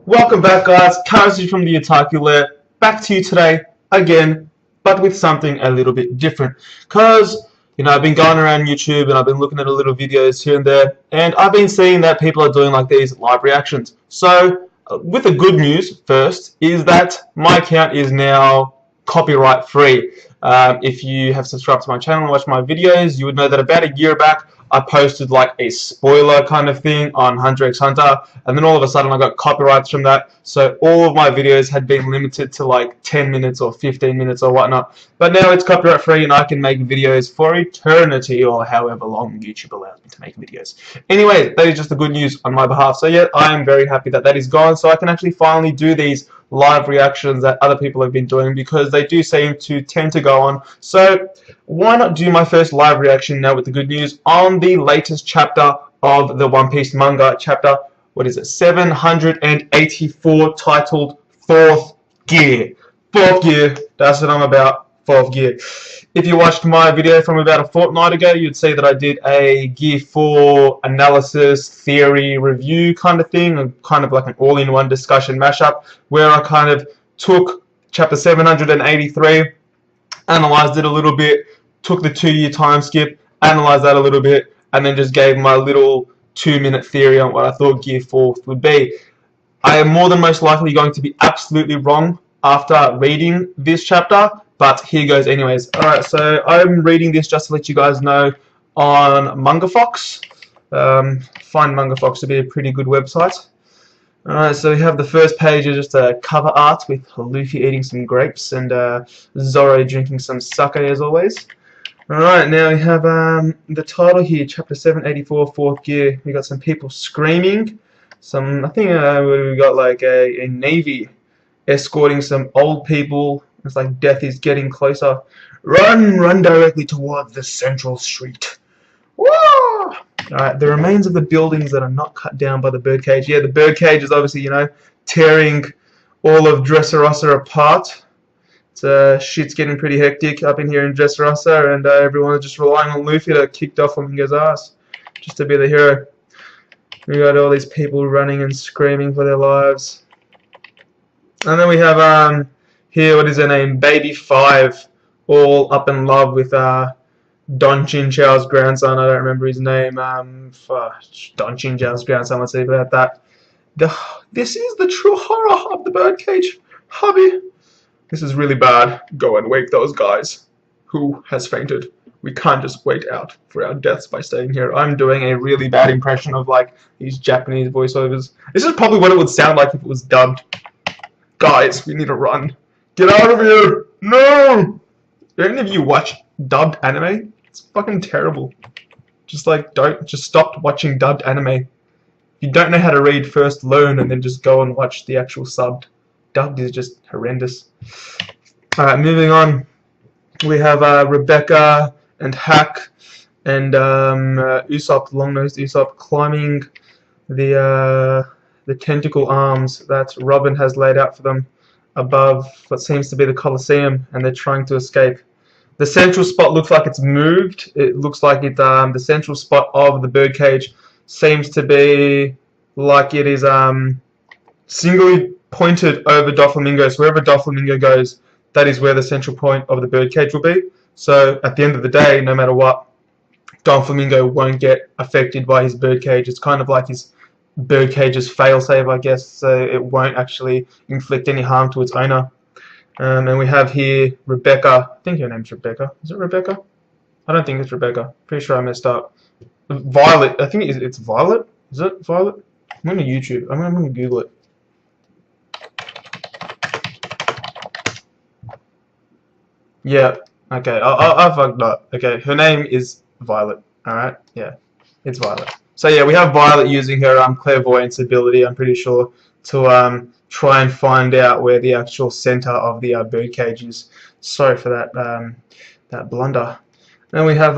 Welcome back, guys. Currency from the Otaku Lair. Back to you today again, but with something a little bit different. Because, I've been going around YouTube and I've been looking at a little videos here and there, and I've been seeing that people are doing like these live reactions. So, with the good news first, is that my account is now copyright free. If you have subscribed to my channel and watched my videos, you would know that about a year back, I posted like a spoiler kind of thing on Hunter x Hunter, and then all of a sudden I got copyrights from that, so all of my videos had been limited to like 10 minutes or 15 minutes or whatnot. But now it's copyright free and I can make videos for eternity, or however long YouTube allows me to make videos. Anyway, that is just the good news on my behalf. So yeah, I am very happy that that is gone, so I can actually finally do these live reactions that other people have been doing, because they do seem to tend to go on. So why not do my first live reaction now with the good news on the latest chapter of the One Piece manga, chapter, 784, titled Fourth Gear. Fourth Gear, that's what I'm about, Fourth Gear. If you watched my video from about a fortnight ago, you'd see that I did a Gear 4 analysis, theory, review kind of thing, kind of like an all-in-one discussion mashup, where I kind of took chapter 783, analysed it a little bit, took the 2-year time skip, analysed that a little bit, and then just gave my little 2-minute theory on what I thought Gear 4 would be. I am more than most likely going to be absolutely wrong after reading this chapter, but here goes anyways. Alright, so I'm reading this just to let you guys know on Manga Fox. Find Manga Fox to be a pretty good website. Alright, so we have the first page is just a cover art with Luffy eating some grapes and Zoro drinking some sake as always. Alright, now we have the title here, chapter 784, Fourth Gear. We got some people screaming. I think we got like a navy escorting some old people. It's like death is getting closer. Run directly towards the central street. Woo! Alright, the remains of the buildings that are not cut down by the birdcage. Yeah, the birdcage is obviously, tearing all of Dressrosa apart. Shit's getting pretty hectic up in here in Dressrosa, and everyone is just relying on Luffy to kick Doflamingo's ass, just to be the hero. We got all these people running and screaming for their lives. And then we have, here, what is her name? Baby 5, all up in love with Don Chinchao's grandson. I don't remember his name. Don Chinchao's grandson, let's leave it at that. This is the true horror of the birdcage, hubby. This is really bad. Go and wake those guys. Who has fainted? We can't just wait out for our deaths by staying here. I'm doing a really bad impression of like these Japanese voiceovers. This is probably what it would sound like if it was dubbed. Guys, we need to run. Get out of here! No! Do any of you watch dubbed anime? It's fucking terrible. Just stop watching dubbed anime. If you don't know how to read, first learn and then just go and watch the actual subbed. Dubbed is just horrendous. Alright, moving on. We have Rebecca and Hack and Usopp, long-nosed Usopp, climbing the tentacle arms that Robin has laid out for them above what seems to be the Colosseum, and they're trying to escape. The central spot looks like it's moved. It looks like the central spot of the birdcage seems to be like it is singly pointed over Doflamingo. So wherever Doflamingo goes, that is where the central point of the birdcage will be. So at the end of the day, no matter what, Doflamingo won't get affected by his birdcage. It's kind of like his birdcage's failsafe, I guess, so it won't actually inflict any harm to its owner. And we have here Rebecca. I think her name's Rebecca. Is it Rebecca? I don't think it's Rebecca. Pretty sure I messed up. Violet. I think it's Violet. Is it Violet? I'm going to YouTube. I'm going to Google it. Yeah. Okay. I fucked up. Okay. Her name is Violet. Alright. Yeah. It's Violet. So yeah, we have Violet using her clairvoyance ability, I'm pretty sure, to try and find out where the actual center of the birdcage is. Sorry for that blunder. Then we have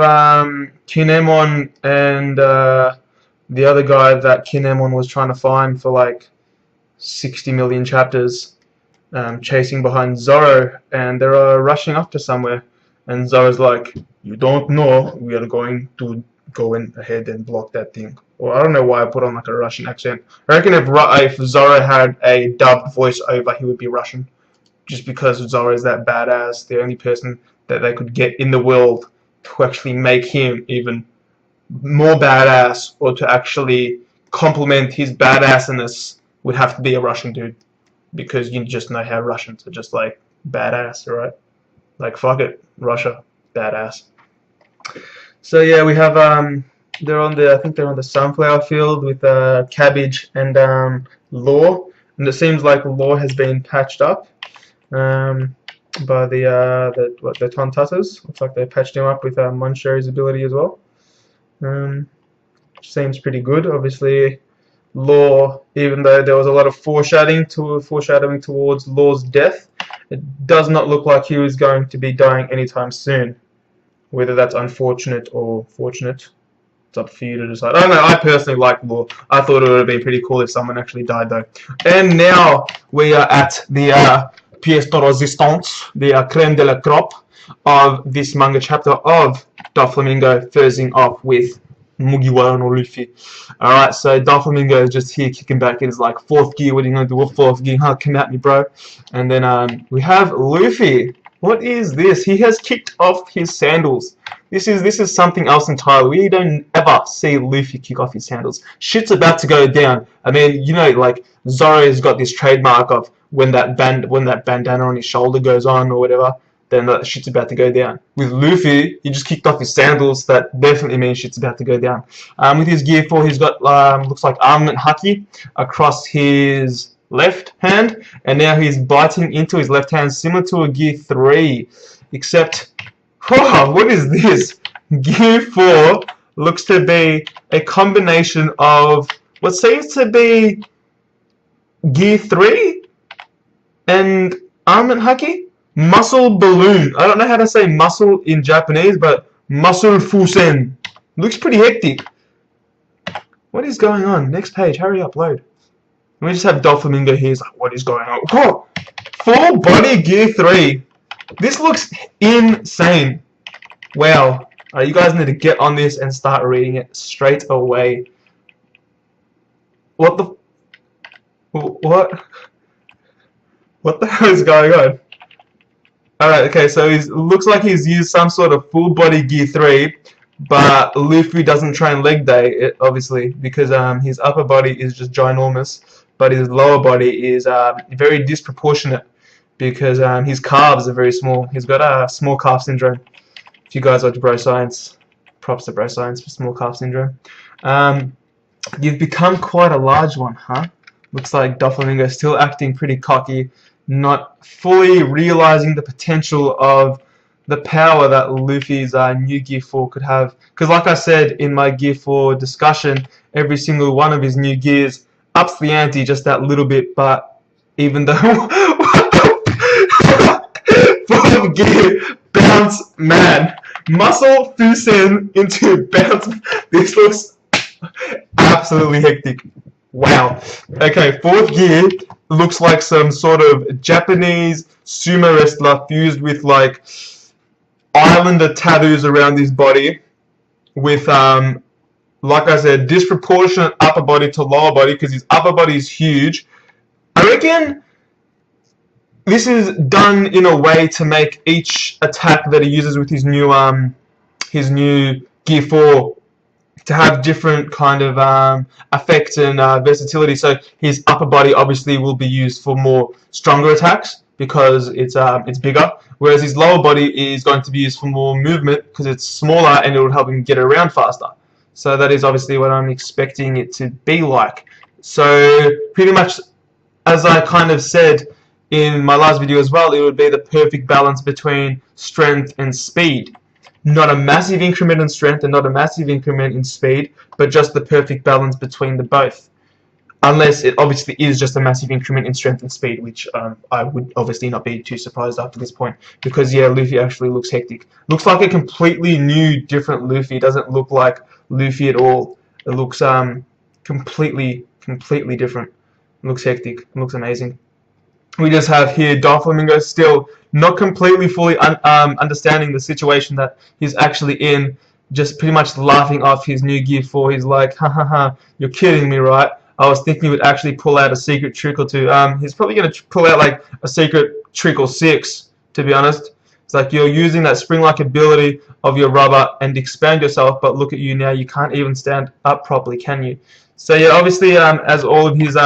Kinemon and the other guy that Kinemon was trying to find for like 60 million chapters, chasing behind Zoro, and they're rushing up to somewhere. And Zoro's like, "You don't know, we are going to go in ahead and block that thing. Well, I don't know why I put on like a Russian accent. I reckon if Zoro had a dubbed voiceover, he would be Russian. Just because Zoro is that badass, the only person that they could get in the world to actually make him even more badass, or to actually complement his badassness, would have to be a Russian dude. Because you just know how Russians are just like badass, right? Like fuck it, Russia, badass. So yeah, we have they're on the I think they're on the sunflower field with Cabbage and Law, and it seems like Law has been patched up by the Tontatas. Looks like they patched him up with Moncherry's ability as well. Seems pretty good. Obviously, Law, even though there was a lot of foreshadowing towards Law's death, it does not look like he was going to be dying anytime soon. Whether that's unfortunate or fortunate, it's up for you to decide. I don't know, I personally like Law. I thought it would have been pretty cool if someone actually died though. And now we are at the pièce de résistance, the creme de la crop of this manga chapter of Doflamingo facing off with Mugiwara no Luffy. Alright, so Doflamingo is just here kicking back. It is like 4th gear. What are you going to do with 4th gear? Huh? Come at me, bro. And then we have Luffy. What is this? He has kicked off his sandals. This is something else entirely. We don't ever see Luffy kick off his sandals. Shit's about to go down. I mean, you know, like Zoro's got this trademark of when that bandana on his shoulder goes on or whatever, then that shit's about to go down. With Luffy, he just kicked off his sandals. That definitely means shit's about to go down. With his gear 4, he's got looks like armament haki across his left hand, and now he's biting into his left hand, similar to a gear 3, except, oh, what is this? Gear 4 looks to be a combination of what seems to be gear 3 and armament haki? Muscle balloon. I don't know how to say muscle in Japanese, but muscle fusen. Looks pretty hectic. What is going on? Next page, hurry up, load. We just have Doflamingo here. He's like, what is going on? Oh, full body gear 3. This looks insane. Wow. You guys need to get on this and start reading it straight away. What the? What? What the hell is going on? Alright, okay, so he looks like he's used some sort of full body gear 3, but Luffy doesn't train leg day, obviously, because his upper body is just ginormous, but his lower body is very disproportionate, because his calves are very small. He's got a small calf syndrome. If you guys watch Bro Science, props to Bro Science for small calf syndrome. You've become quite a large one, huh? Looks like Doflamingo is still acting pretty cocky, not fully realizing the potential of the power that Luffy's new Gear 4 could have. Because like I said in my Gear 4 discussion, every single one of his new gears ups the ante just that little bit, but even though... Fourth gear, bounce man. Muscle Fusen into bounce. This looks absolutely hectic. Wow. Okay, 4th gear looks like some sort of Japanese sumo wrestler fused with like islander tattoos around his body with like I said, disproportionate upper body to lower body because his upper body is huge. I reckon this is done in a way to make each attack that he uses with his new Gear 4 to have different kind of effects and versatility. So his upper body obviously will be used for more stronger attacks because it's bigger, whereas his lower body is going to be used for more movement because it's smaller and it will help him get around faster. So that is obviously what I'm expecting it to be like. So pretty much, as I kind of said in my last video as well, it would be the perfect balance between strength and speed. Not a massive increment in strength and not a massive increment in speed, but just the perfect balance between the both. Unless it obviously is just a massive increment in strength and speed, which I would obviously not be too surprised after this point. Because yeah, Luffy actually looks hectic. Looks like a completely new, different Luffy. It doesn't look like Luffy at all. It looks completely different. It looks hectic. It looks amazing. We just have here Doflamingo still not completely fully understanding the situation that he's actually in, just pretty much laughing off his new Gear 4. He's like, ha ha ha, you're kidding me, right? I was thinking he would actually pull out a secret trick or two. He's probably going to pull out like a secret trick or 6, to be honest. It's like you're using that spring-like ability of your rubber and expand yourself, but look at you now, you can't even stand up properly, can you? So yeah, obviously, as all of his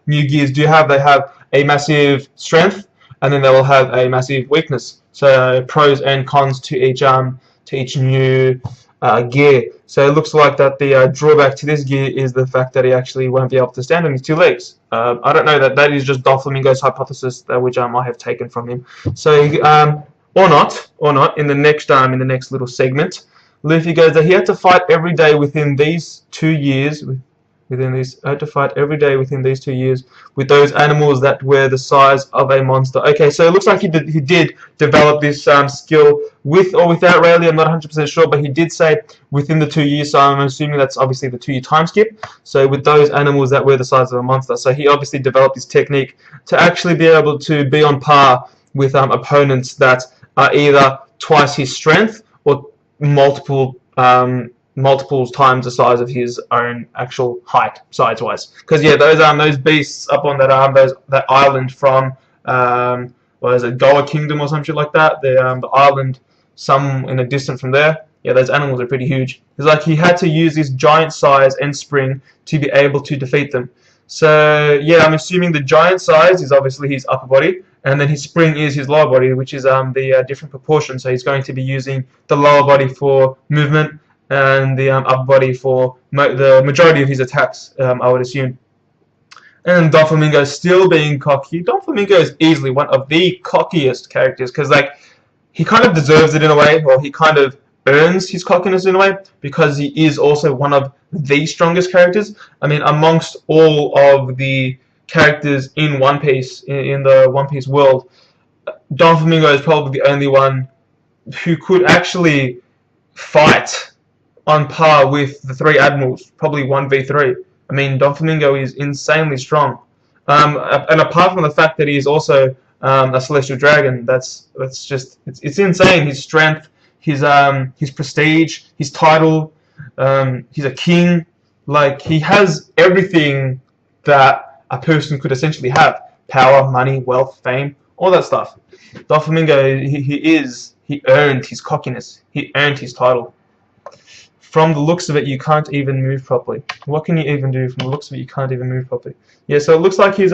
new gears do have, they have a massive strength, and then they will have a massive weakness. So pros and cons to each new gear. So it looks like that the drawback to this gear is the fact that he actually won't be able to stand on his 2 legs. I don't know, that is just Doflamingo's hypothesis, which I have taken from him. So or not, in the next little segment, Luffy goes that he had to fight every day within these 2 years. I had to fight every day within these 2 years with those animals that were the size of a monster. Okay, so it looks like he did develop this skill with or without Rayleigh. I'm not 100% sure, but he did say within the 2 years, so I'm assuming that's obviously the 2-year time skip. So with those animals that were the size of a monster. So he obviously developed this technique to actually be able to be on par with opponents that are either twice his strength or multiple times the size of his own actual height, size-wise. Because yeah, those beasts up on that island from what is it, Goa Kingdom or some shit like that. The island some in a distance from there. Yeah, those animals are pretty huge. It's like he had to use his giant size and spring to be able to defeat them. So yeah, I'm assuming the giant size is obviously his upper body, and then his spring is his lower body, which is the different proportion. So he's going to be using the lower body for movement and the upper body for the majority of his attacks, I would assume. And Doflamingo still being cocky. Doflamingo is easily one of the cockiest characters, because like he kind of deserves it in a way, or he kind of earns his cockiness in a way, because he is also one of the strongest characters. I mean, amongst all of the characters in One Piece, in the One Piece world, Doflamingo is probably the only one who could actually fight on par with the 3 admirals, probably 1v3. I mean, Doflamingo is insanely strong, and apart from the fact that he is also a celestial dragon, that's just it's insane. His strength, his prestige, his title, he's a king. Like, he has everything that a person could essentially have: power, money, wealth, fame, all that stuff. Doflamingo, he earned his cockiness. He earned his title. From the looks of it, you can't even move properly. What can you even do? From the looks of it, you can't even move properly. Yeah, so it looks like he's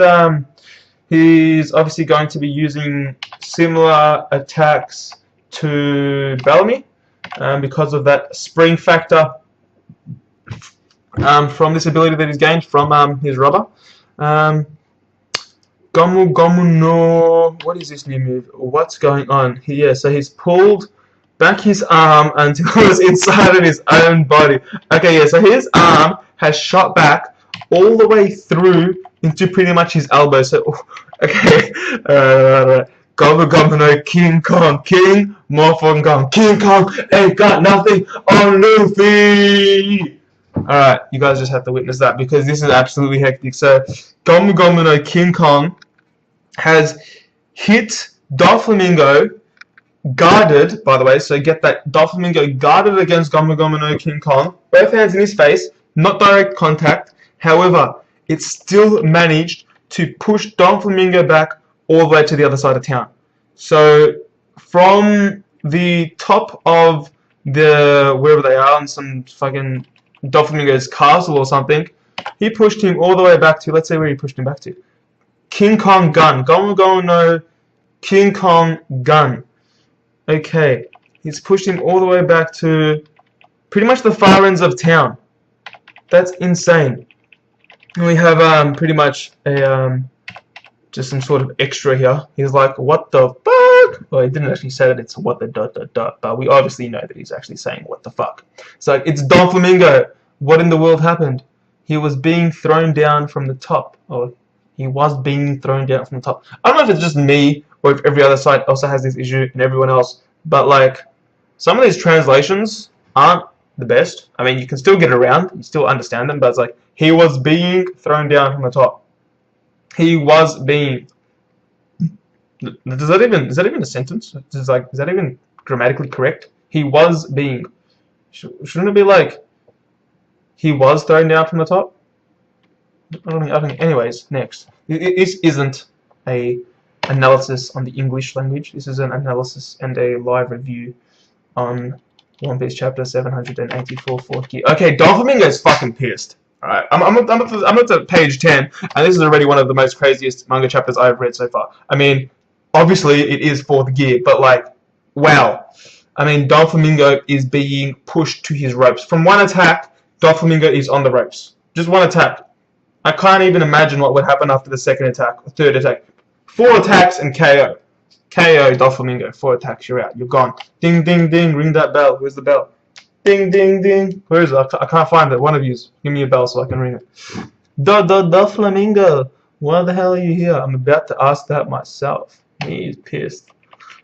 obviously going to be using similar attacks to Bellamy, because of that spring factor from this ability that he's gained from his rubber. Gomu Gomu no... What is this new move? What's going on here? So he's pulled back his arm until it was inside of his own body. Okay, yeah, so his arm has shot back all the way through into pretty much his elbow. So, okay, Gomu Gomu no King Kong, King, motherfucking Kong, King Kong ain't got nothing on Luffy. Alright, you guys just have to witness that, because this is absolutely hectic. So, Gomu Gomu no King Kong has hit Doflamingo, guarded, by the way, so get that, Doflamingo guarded against Gomu Gomu no King Kong, both hands in his face, not direct contact. However, it still managed to push Doflamingo back all the way to the other side of town. So from the top of wherever they are, on some fucking Doflamingo's castle or something, he pushed him all the way back to, let's say where he pushed him back to, King Kong gun, Gomu Gomu no King Kong gun. Okay, he's pushed him all the way back to pretty much the far ends of town. That's insane. And we have pretty much a just some sort of extra here. He's like, what the fuck? Well, he didn't actually say that it's what the ... but we obviously know that he's actually saying what the fuck. So it's Doflamingo. What in the world happened? He was being thrown down from the top. Or he was being thrown down from the top. I don't know if it's just me or if every other site also has this issue and everyone else, but like, some of these translations aren't the best. I mean, you can still get around, you still understand them, but it's like, he was being thrown down from the top. He was being... Is that even a sentence? Is that even grammatically correct? He was being... Shouldn't it be like he was thrown down from the top? I don't think. Anyways, next. This isn't a analysis on the English language. This is an analysis and a live review on One Piece chapter 784 fourth gear. Okay, Doflamingo's fucking pissed. Alright, I'm up to page 10, and this is already one of the most craziest manga chapters I've read so far. I mean, obviously it is fourth gear, but like, wow. I mean, Doflamingo is being pushed to his ropes. From one attack, Doflamingo is on the ropes. Just one attack. I can't even imagine what would happen after the second attack, or third attack. 4 attacks and KO. KO, Doflamingo. 4 attacks, you're out. You're gone. Ding, ding, ding. Ring that bell. Where's the bell? Ding, ding, ding. Where is it? I can't find it. One of you. Give me a bell so I can ring it. Doflamingo. Why the hell are you here? I'm about to ask that myself. He's pissed.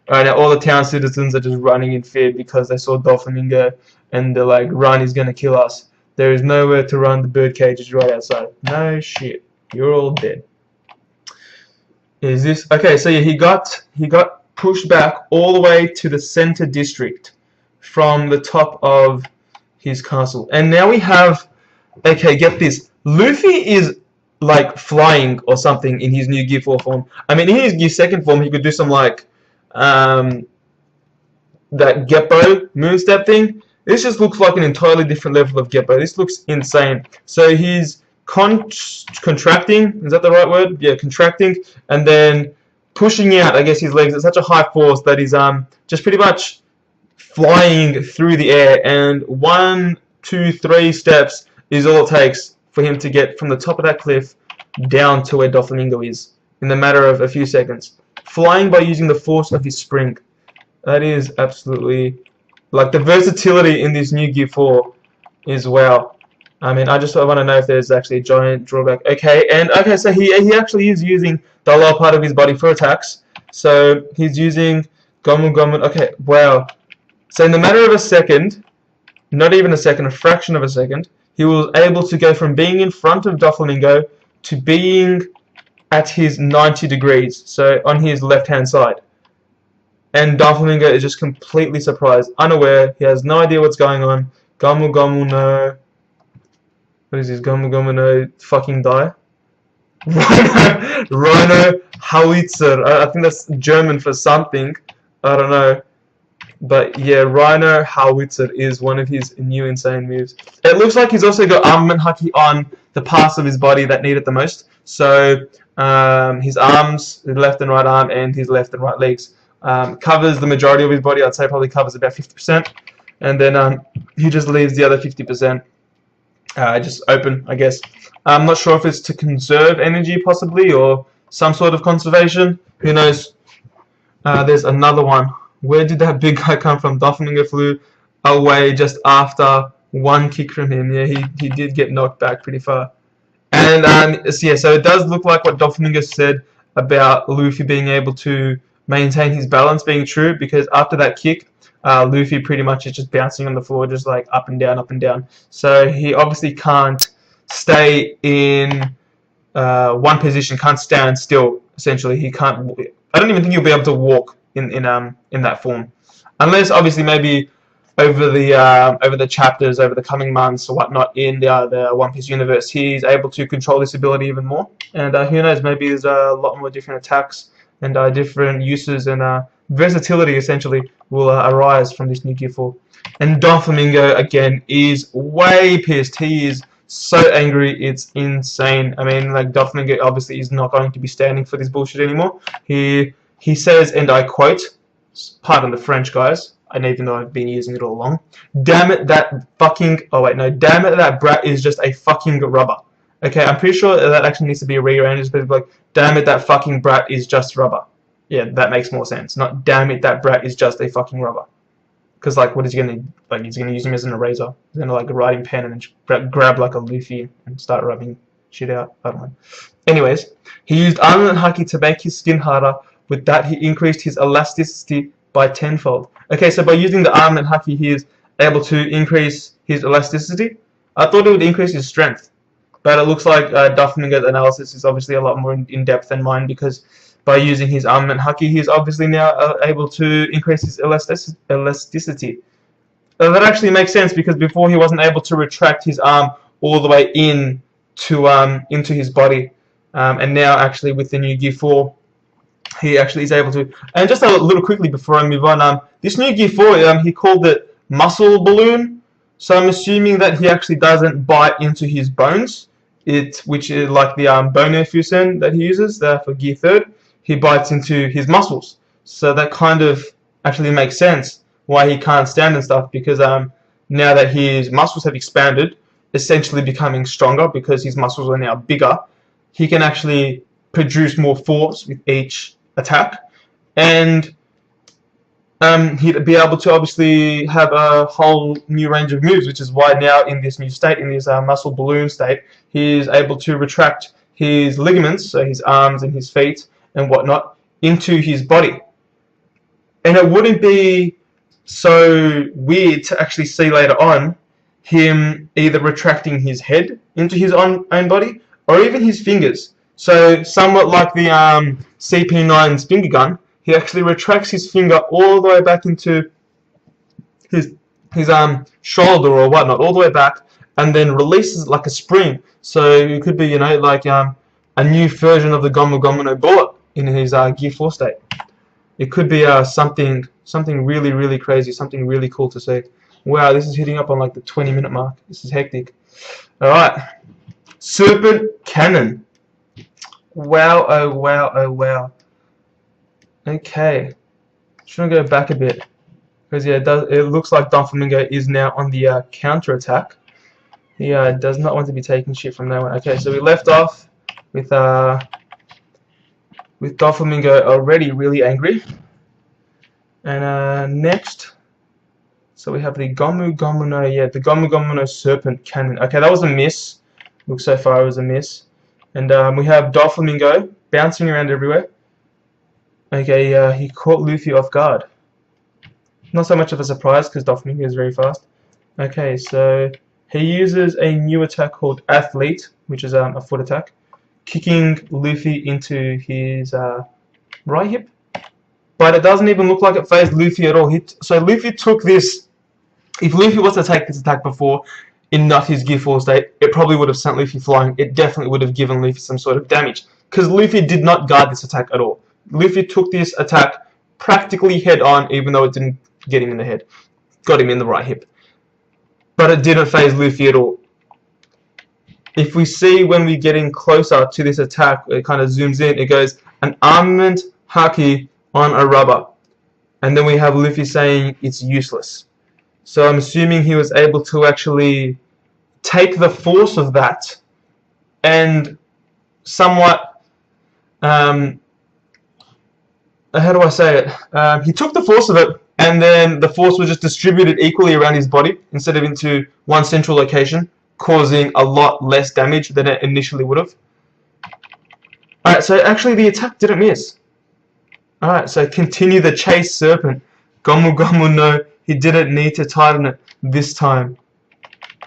Alright, now all the town citizens are just running in fear because they saw Doflamingo and they're like, run, he's gonna kill us. There is nowhere to run, the birdcage is right outside. No shit. You're all dead. Is this okay, so yeah, he got pushed back all the way to the center district from the top of his castle. And now we have, okay, get this. Luffy is like flying or something in his new Gear 4 form. I mean, in his Gear 2nd form, he could do some like that Geppo moonstep thing. This just looks like an entirely different level of Geppo. This looks insane. So he's contracting, is that the right word? Yeah, contracting, and then pushing out, I guess, his legs at such a high force that he's just pretty much flying through the air, and 1, 2, 3 steps is all it takes for him to get from the top of that cliff down to where Doflamingo is in the matter of a few seconds. Flying by using the force of his spring. That is absolutely, like, the versatility in this new Gear 4 is wow. I mean, I just want to know if there's actually a giant drawback. Okay, and okay, so he actually is using the lower part of his body for attacks. So he's using Gomu Gomu. Okay, wow. So in the matter of a second, not even a second, a fraction of a second, he was able to go from being in front of Doflamingo to being at his 90 degrees, so on his left-hand side. And Doflamingo is just completely surprised, unaware, he has no idea what's going on. Gomu Gomu no... What is this? Gomu Gomu no fucking die? Rhino Howitzer. I think that's German for something. I don't know. But yeah, Rhino Howitzer is one of his new insane moves. It looks like he's also got armament haki on the parts of his body that need it the most. So his arms, his left and right arm, and his left and right legs. Covers the majority of his body. I'd say probably covers about 50%. And then he just leaves the other 50%. Just open, I guess. I'm not sure if it's to conserve energy, possibly, or some sort of conservation. Who knows? There's another one. Where did that big guy come from? Doflamingo flew away just after one kick from him. Yeah, he did get knocked back pretty far. And yeah, so it does look like what Doflamingo said about Luffy being able to maintain his balance being true, because after that kick, Luffy pretty much is just bouncing on the floor, just like up and down, up and down. So he obviously can't stay in one position, can't stand still. Essentially, he can't. I don't even think he'll be able to walk in that form, unless obviously maybe over the chapters, over the coming months or whatnot in the One Piece universe, he's able to control this ability even more. And who knows? Maybe there's a lot more different attacks and different uses and versatility essentially will arise from this new Gear 4. And Doflamingo again is way pissed. He is so angry, it's insane. I mean, like, Doflamingo obviously is not going to be standing for this bullshit anymore. He says, and I quote, pardon the French, guys, and even though I've been using it all along, damn it, that fucking, oh wait, no, damn it, that brat is just a fucking rubber. Okay, I'm pretty sure that actually needs to be rearranged, but like, damn it, that fucking brat is just rubber. Yeah, that makes more sense. Not, damn it, that brat is just a fucking rubber. Because, like, what is he going to, like, he's going to use him as an eraser. He's going to, like, a writing pen and then grab, like, a Luffy and start rubbing shit out. I don't know. Anyways, he used armament haki to make his skin harder. With that, he increased his elasticity by tenfold. Okay, so by using the armament haki, he is able to increase his elasticity. I thought it would increase his strength. But it looks like Doflamingo's analysis is obviously a lot more in-depth than mine, because by using his armament haki, he is obviously now able to increase his elasticity. that actually makes sense, because before he wasn't able to retract his arm all the way in to into his body, and now actually with the new Gear 4, he actually is able to. And just a little quickly before I move on, this new Gear 4, he called it Muscle Balloon. So I'm assuming that he actually doesn't bite into his bones, which is like the Bonefusen that he uses for Gear 3rd. He bites into his muscles. So that kind of actually makes sense why he can't stand and stuff, because now that his muscles have expanded, essentially becoming stronger because his muscles are now bigger, he can actually produce more force with each attack, and he'd be able to obviously have a whole new range of moves, which is why now in this new state, in this muscle balloon state, he is able to retract his ligaments, so his arms and his feet and whatnot, into his body. And it wouldn't be so weird to actually see later on him either retracting his head into his own body, or even his fingers. So somewhat like the CP9's finger gun, he actually retracts his finger all the way back into his shoulder or whatnot, all the way back, and then releases it like a spring. So it could be, like a new version of the Gomu Gomu no bullet in his Gear 4 state. It could be something really, really crazy, something really cool to see. Wow, this is hitting up on like the 20-minute mark. This is hectic. Alright. Serpent Cannon. Wow, oh wow, oh wow. Okay. Just want to go back a bit. Because yeah, it looks like Doflamingo is now on the counter attack. He does not want to be taking shit from that one. Okay, so we left off with Doflamingo already really angry. And next, so we have the Gomu Gomu no, the Gomu Gomu no Serpent Cannon. Okay, that was a miss. Looks so far it was a miss. And we have Doflamingo bouncing around everywhere. Okay, he caught Luffy off guard. Not so much of a surprise because Doflamingo is very fast. Okay, so he uses a new attack called Athlete, which is a foot attack, kicking Luffy into his right hip. But it doesn't even look like it phased Luffy at all. So Luffy took this. If Luffy was to take this attack before in not his Gear 4 state, it probably would have sent Luffy flying. It definitely would have given Luffy some sort of damage, because Luffy did not guard this attack at all. Luffy took this attack practically head on, even though it didn't get him in the head. Got him in the right hip. But it didn't phase Luffy at all. If we see when we're getting closer to this attack, it kind of zooms in, it goes, an armament haki on a rubber. And then we have Luffy saying it's useless. So I'm assuming he was able to actually take the force of that and somewhat, how do I say it? He took the force of it, and then the force was just distributed equally around his body instead of into one central location, causing a lot less damage than it initially would have. Alright, so actually the attack didn't miss. Alright, so continue the chase, Serpent. Gomu Gomu no, he didn't need to tighten it this time.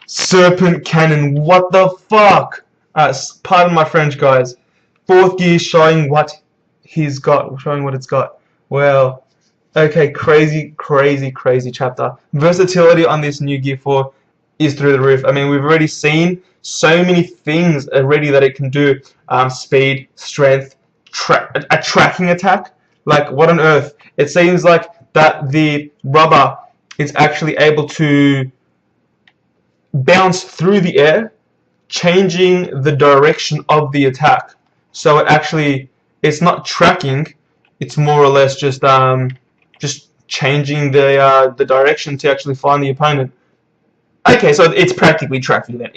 Serpent Cannon, what the fuck? Pardon my French, guys. 4th gear showing what he's got, showing what it's got. Well, okay, crazy chapter. Versatility on this new Gear 4 is through the roof. I mean, we've already seen so many things already that it can do. Speed, strength, a tracking attack. Like, what on earth? It seems like that the rubber is actually able to bounce through the air, changing the direction of the attack. So it actually, it's not tracking, it's more or less just changing the direction to actually find the opponent. Okay, so it's practically tracking then.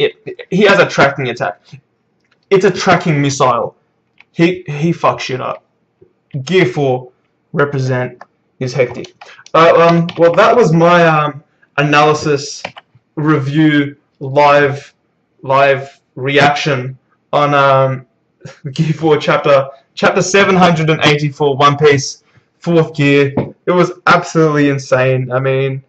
He has a tracking attack. It's a tracking missile. He fucks shit up. Gear 4 represent is hectic. Well, that was my analysis, review, live reaction on Gear 4 chapter 784, One Piece, 4th gear. It was absolutely insane. I mean,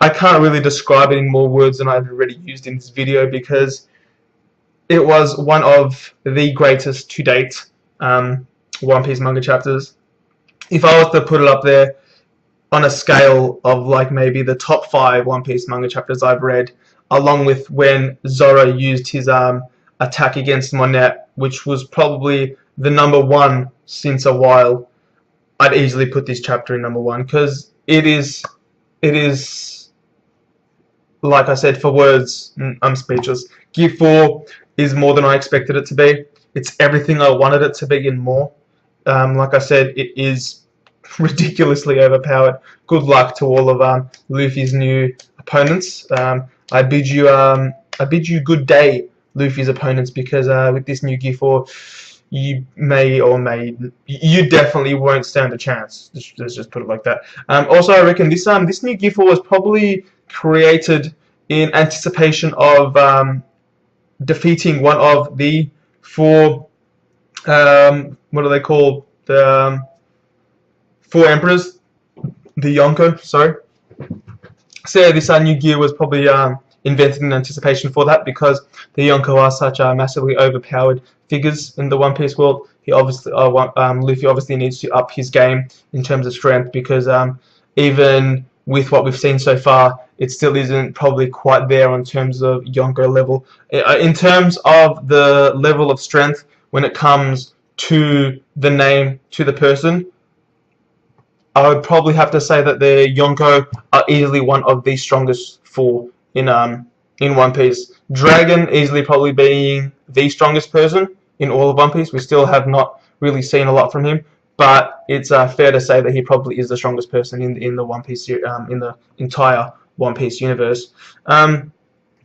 I can't really describe it in more words than I've already used in this video, because it was one of the greatest to date One Piece manga chapters. If I was to put it up there, on a scale of like maybe the top 5 One Piece manga chapters I've read, along with when Zoro used his attack against Monet, which was probably the #1 since a while. I'd easily put this chapter in #1 because it is like I said, for words, I'm speechless. Gear 4 is more than I expected it to be. It's everything I wanted it to be and more. Like I said, it is ridiculously overpowered. Good luck to all of Luffy's new opponents. I bid you good day, Luffy's opponents, because with this new Gear 4, you you definitely won't stand a chance. Let's just put it like that. Also, I reckon this new Gear 4 was probably created in anticipation of defeating one of the 4 what are they called? The 4 emperors, the Yonko. Sorry. So yeah, this new gear was probably invented in anticipation for that, because the Yonko are such massively overpowered figures in the One Piece world. He obviously, Luffy obviously needs to up his game in terms of strength, because even with what we've seen so far, it still isn't probably quite there in terms of Yonko level. In terms of the level of strength, when it comes to the name, to the person, I would probably have to say that the Yonko are easily one of the strongest 4 in One Piece. Dragon easily probably being the strongest person in all of One Piece. We still have not really seen a lot from him, but it's fair to say that he probably is the strongest person in the One Piece in the entire One Piece universe. And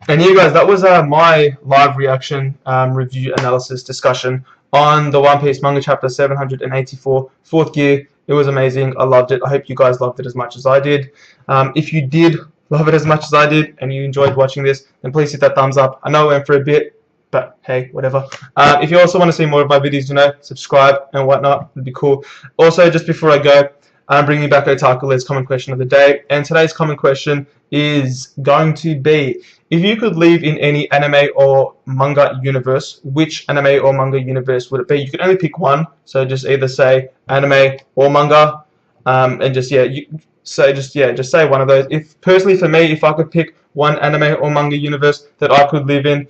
yeah, guys, that was my live reaction, review, analysis, discussion on the One Piece manga chapter 784, 4th gear. It was amazing. I loved it. I hope you guys loved it as much as I did. If you did love it as much as I did and you enjoyed watching this, then please hit that thumbs up. I know I went for a bit, but hey, whatever. If you also want to see more of my videos, subscribe and whatnot. It'd be cool. Also, just before I go, I'm bringing back Otaku Related common question of the day, and today's common question is going to be: if you could live in any anime or manga universe, which anime or manga universe would it be? You can only pick one, so just either say anime or manga, and just say one of those. If personally for me, if I could pick one anime or manga universe that I could live in,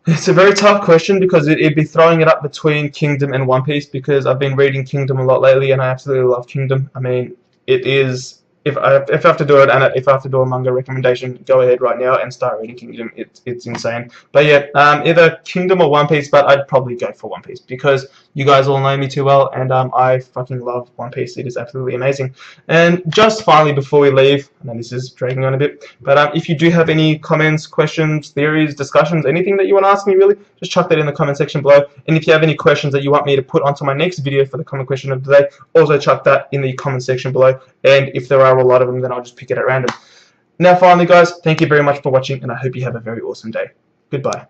it's a very tough question, because it'd be throwing it up between Kingdom and One Piece, because I've been reading Kingdom a lot lately and I absolutely love Kingdom. I mean, it is, if I have to do it, and if I have to do a manga recommendation, go ahead right now and start reading Kingdom. It's insane. But yeah, either Kingdom or One Piece, but I'd probably go for One Piece, because you guys all know me too well, and I fucking love One Piece. It is absolutely amazing. And just finally, before we leave, I know this is dragging on a bit, but if you do have any comments, questions, theories, discussions, anything that you want to ask me, really, just chuck that in the comment section below. And if you have any questions that you want me to put onto my next video for the common question of the day, also chuck that in the comment section below. And if there are a lot of them, then I'll just pick it at random. Now finally, guys, thank you very much for watching, and I hope you have a very awesome day. Goodbye.